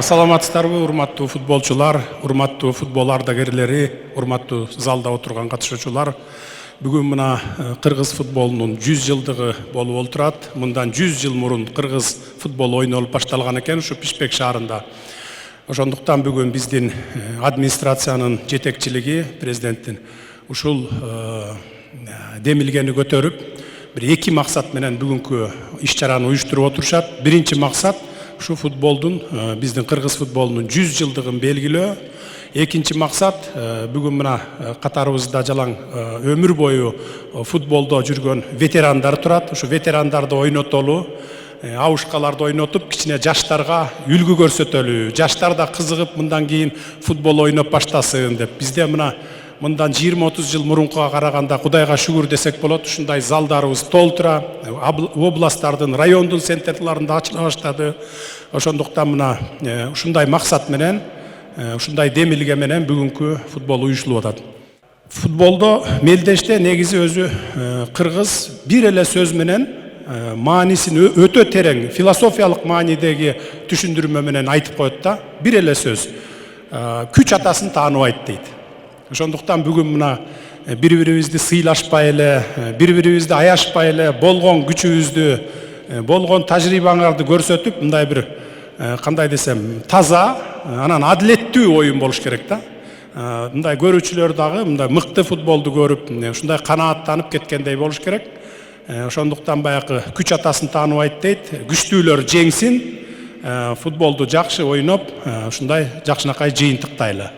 Саламатсыздарбы, урматтуу футболчулар, урматтуу футбол ардагерлери, урматтуу залда отурган катышуучулар. Бүгүн мына кыргыз футболунун 100 жылдыгы болуп олтурат. Мындан 100 жыл мурун кыргыз футбол ойнолуп башталган экен ушу Бишкек шаарында. Ошондуктан бүгүн биздин администрациянын жетекчилиги, президенттин ушул демилгени көтөрүп, бир эки максат менен бүгүнкү иш-чараны уюштуруп отурушат. Биринчи максат ушу футболдун, биздин кыргыз футболунун 100 жылдыгын белгилөө. Экинчи максат бүгүн мына катарыбызда жалаң өмүр бою футболдо жүргөн ветерандар турат. Ушу ветерандарды ойнотолу, абушкаларды ойнотуп, кичине жаштарга үлгү көрсөтөлү. Жаштар да кызыгып мындан кийин футбол ойноп баштасын деп. Бизде мындан 20-30 жыл мурункуга караганда Кудайга шүгүр десек болот, ушундай залдарыбыз толтура, областтардын, райондун центрларында ачыла баштады. Ошондуктан мына ушундай максат менен, ушундай демилге менен бүгүнкү футбол уюштурулуп атат. Футболдо мелдеште негизи өзү кыргыз бир эле сөз менен маанисин өтө терең, философиялык маанидеги түшүндүрмө менен айтып коет да. Бир эле сөз. Күч атасын тааныбайт дейт. Ошондуктан бүгүн мына бири-бирибизди сыйлашпай эле, бири-бирибизди аяшпай эле, болгон күчүбүздү, болгон тажрыйбаңарды көрсөтүп, мындай бир кандай десем, таза, анан адилеттүү оюн болуш керек да. Мындай көрүүчүлөр дагы мындай мыкты футболду көрүп, ушундай канааттанып кеткендей болуш керек. Ошондуктан баягы күч атасын тааныбайт дейт, күчтүүлөр жеңсин, футболду жакшы ойноп, ушундай жакшынакай жыйынтыктайлы.